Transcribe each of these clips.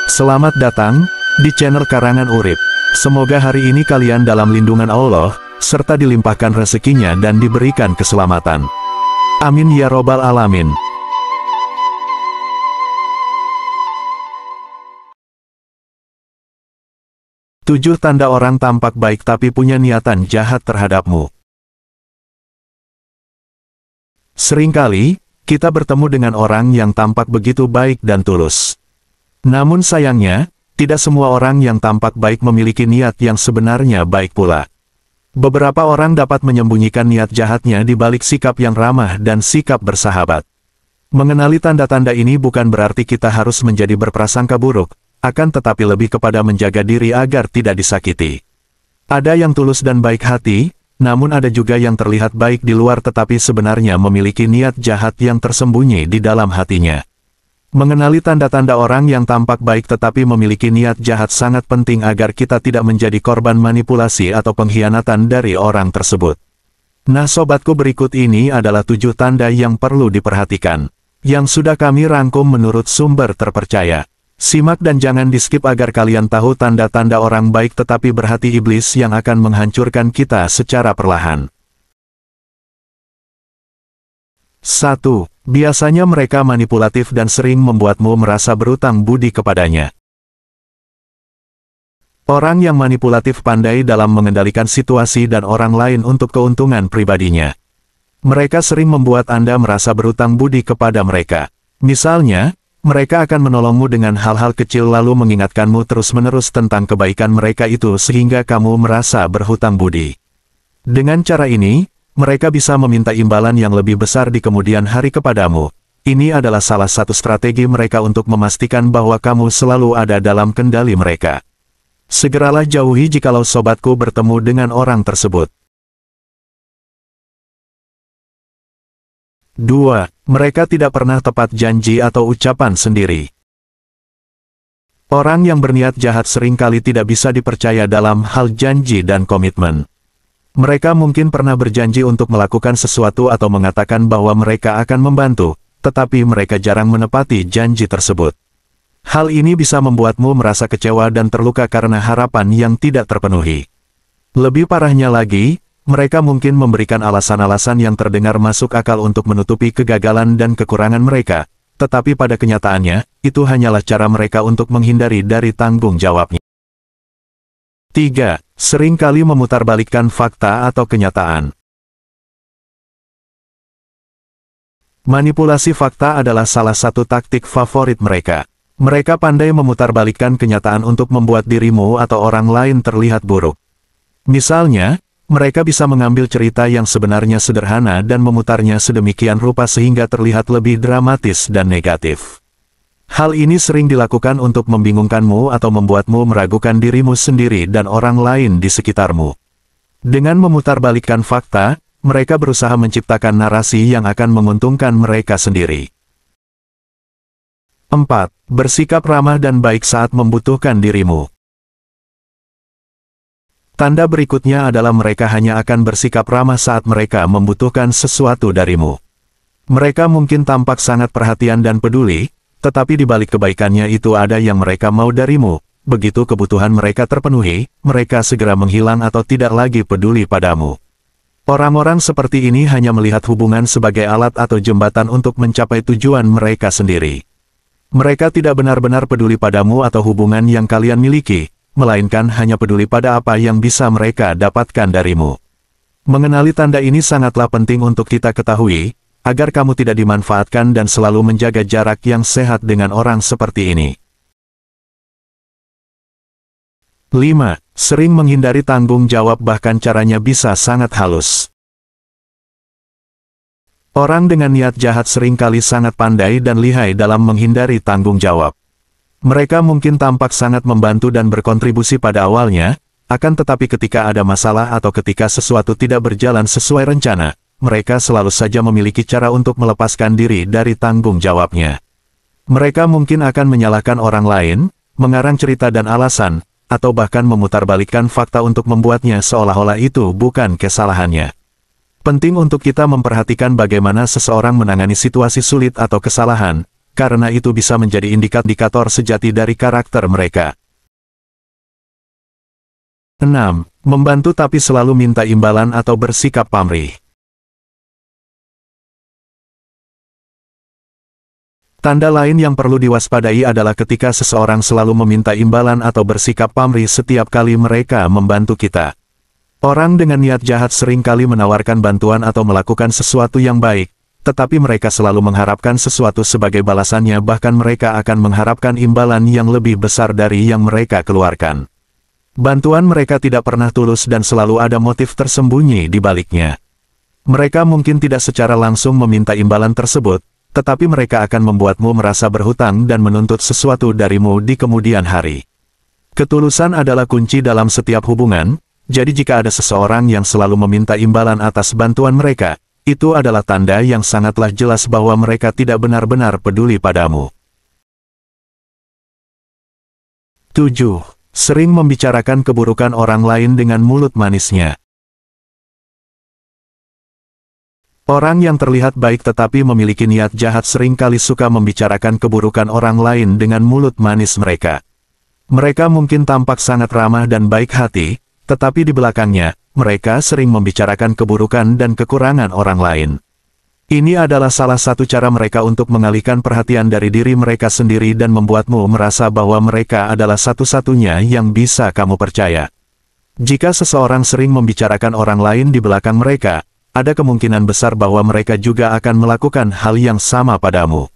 Selamat datang di channel Karangan Urip. Semoga hari ini kalian dalam lindungan Allah, serta dilimpahkan rezekinya dan diberikan keselamatan. Amin ya robbal alamin. Tujuh tanda orang tampak baik tapi punya niatan jahat terhadapmu. Seringkali, kita bertemu dengan orang yang tampak begitu baik dan tulus. Namun sayangnya, tidak semua orang yang tampak baik memiliki niat yang sebenarnya baik pula. Beberapa orang dapat menyembunyikan niat jahatnya di balik sikap yang ramah dan sikap bersahabat. Mengenali tanda-tanda ini bukan berarti kita harus menjadi berprasangka buruk, akan tetapi lebih kepada menjaga diri agar tidak disakiti. Ada yang tulus dan baik hati, namun ada juga yang terlihat baik di luar tetapi sebenarnya memiliki niat jahat yang tersembunyi di dalam hatinya. Mengenali tanda-tanda orang yang tampak baik tetapi memiliki niat jahat sangat penting agar kita tidak menjadi korban manipulasi atau pengkhianatan dari orang tersebut. Nah sobatku, berikut ini adalah 7 tanda yang perlu diperhatikan, yang sudah kami rangkum menurut sumber terpercaya. Simak dan jangan di-skip agar kalian tahu tanda-tanda orang baik tetapi berhati iblis yang akan menghancurkan kita secara perlahan. 1. Biasanya mereka manipulatif dan sering membuatmu merasa berutang budi kepadanya. Orang yang manipulatif pandai dalam mengendalikan situasi dan orang lain untuk keuntungan pribadinya. Mereka sering membuat Anda merasa berutang budi kepada mereka. Misalnya, mereka akan menolongmu dengan hal-hal kecil lalu mengingatkanmu terus-menerus tentang kebaikan mereka itu sehingga kamu merasa berhutang budi. Dengan cara ini, mereka bisa meminta imbalan yang lebih besar di kemudian hari kepadamu. Ini adalah salah satu strategi mereka untuk memastikan bahwa kamu selalu ada dalam kendali mereka. Segeralah jauhi jikalau sobatku bertemu dengan orang tersebut. 2. Mereka tidak pernah tepat janji atau ucapan sendiri. Orang yang berniat jahat seringkali tidak bisa dipercaya dalam hal janji dan komitmen. Mereka mungkin pernah berjanji untuk melakukan sesuatu atau mengatakan bahwa mereka akan membantu, tetapi mereka jarang menepati janji tersebut. Hal ini bisa membuatmu merasa kecewa dan terluka karena harapan yang tidak terpenuhi. Lebih parahnya lagi, mereka mungkin memberikan alasan-alasan yang terdengar masuk akal untuk menutupi kegagalan dan kekurangan mereka, tetapi pada kenyataannya, itu hanyalah cara mereka untuk menghindari dari tanggung jawabnya. 3. Seringkali memutarbalikkan fakta atau kenyataan. Manipulasi fakta adalah salah satu taktik favorit mereka. Mereka pandai memutarbalikkan kenyataan untuk membuat dirimu atau orang lain terlihat buruk. Misalnya, mereka bisa mengambil cerita yang sebenarnya sederhana dan memutarnya sedemikian rupa sehingga terlihat lebih dramatis dan negatif. Hal ini sering dilakukan untuk membingungkanmu atau membuatmu meragukan dirimu sendiri dan orang lain di sekitarmu. Dengan memutarbalikkan fakta, mereka berusaha menciptakan narasi yang akan menguntungkan mereka sendiri. 4. Bersikap ramah dan baik saat membutuhkan dirimu. Tanda berikutnya adalah mereka hanya akan bersikap ramah saat mereka membutuhkan sesuatu darimu. Mereka mungkin tampak sangat perhatian dan peduli, tetapi di balik kebaikannya itu ada yang mereka mau darimu. Begitu kebutuhan mereka terpenuhi, mereka segera menghilang atau tidak lagi peduli padamu. Orang-orang seperti ini hanya melihat hubungan sebagai alat atau jembatan untuk mencapai tujuan mereka sendiri. Mereka tidak benar-benar peduli padamu atau hubungan yang kalian miliki, melainkan hanya peduli pada apa yang bisa mereka dapatkan darimu. Mengenali tanda ini sangatlah penting untuk kita ketahui, agar kamu tidak dimanfaatkan dan selalu menjaga jarak yang sehat dengan orang seperti ini. 5. Sering menghindari tanggung jawab bahkan caranya bisa sangat halus. Orang dengan niat jahat seringkali sangat pandai dan lihai dalam menghindari tanggung jawab. Mereka mungkin tampak sangat membantu dan berkontribusi pada awalnya, akan tetapi ketika ada masalah atau ketika sesuatu tidak berjalan sesuai rencana, mereka selalu saja memiliki cara untuk melepaskan diri dari tanggung jawabnya. Mereka mungkin akan menyalahkan orang lain, mengarang cerita dan alasan, atau bahkan memutarbalikkan fakta untuk membuatnya seolah-olah itu bukan kesalahannya. Penting untuk kita memperhatikan bagaimana seseorang menangani situasi sulit atau kesalahan, karena itu bisa menjadi indikator sejati dari karakter mereka. 6. Membantu tapi selalu minta imbalan atau bersikap pamrih. Tanda lain yang perlu diwaspadai adalah ketika seseorang selalu meminta imbalan atau bersikap pamrih setiap kali mereka membantu kita. Orang dengan niat jahat seringkali menawarkan bantuan atau melakukan sesuatu yang baik, tetapi mereka selalu mengharapkan sesuatu sebagai balasannya, bahkan mereka akan mengharapkan imbalan yang lebih besar dari yang mereka keluarkan. Bantuan mereka tidak pernah tulus dan selalu ada motif tersembunyi di baliknya. Mereka mungkin tidak secara langsung meminta imbalan tersebut, tetapi mereka akan membuatmu merasa berhutang dan menuntut sesuatu darimu di kemudian hari. Ketulusan adalah kunci dalam setiap hubungan, jadi jika ada seseorang yang selalu meminta imbalan atas bantuan mereka, itu adalah tanda yang sangatlah jelas bahwa mereka tidak benar-benar peduli padamu. 7. Sering membicarakan keburukan orang lain dengan mulut manisnya. Orang yang terlihat baik tetapi memiliki niat jahat seringkali suka membicarakan keburukan orang lain dengan mulut manis mereka. Mereka mungkin tampak sangat ramah dan baik hati, tetapi di belakangnya, mereka sering membicarakan keburukan dan kekurangan orang lain. Ini adalah salah satu cara mereka untuk mengalihkan perhatian dari diri mereka sendiri dan membuatmu merasa bahwa mereka adalah satu-satunya yang bisa kamu percaya. Jika seseorang sering membicarakan orang lain di belakang mereka, ada kemungkinan besar bahwa mereka juga akan melakukan hal yang sama padamu.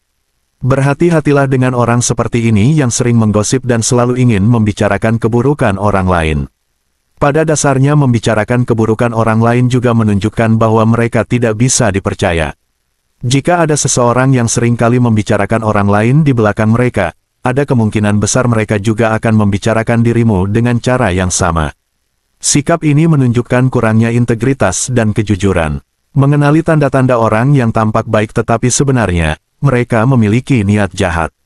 Berhati-hatilah dengan orang seperti ini yang sering menggosip dan selalu ingin membicarakan keburukan orang lain. Pada dasarnya membicarakan keburukan orang lain juga menunjukkan bahwa mereka tidak bisa dipercaya. Jika ada seseorang yang seringkali membicarakan orang lain di belakang mereka, ada kemungkinan besar mereka juga akan membicarakan dirimu dengan cara yang sama. Sikap ini menunjukkan kurangnya integritas dan kejujuran. Mengenali tanda-tanda orang yang tampak baik tetapi sebenarnya, mereka memiliki niat jahat.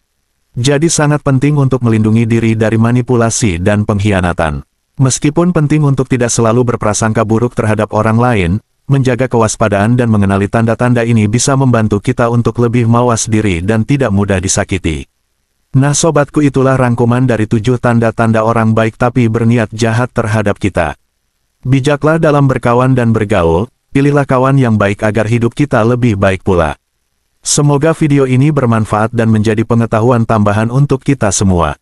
Jadi sangat penting untuk melindungi diri dari manipulasi dan pengkhianatan. Meskipun penting untuk tidak selalu berprasangka buruk terhadap orang lain, menjaga kewaspadaan dan mengenali tanda-tanda ini bisa membantu kita untuk lebih mawas diri dan tidak mudah disakiti. Nah sobatku, itulah rangkuman dari 7 tanda-tanda orang baik tapi berniat jahat terhadap kita. Bijaklah dalam berkawan dan bergaul, pilihlah kawan yang baik agar hidup kita lebih baik pula. Semoga video ini bermanfaat dan menjadi pengetahuan tambahan untuk kita semua.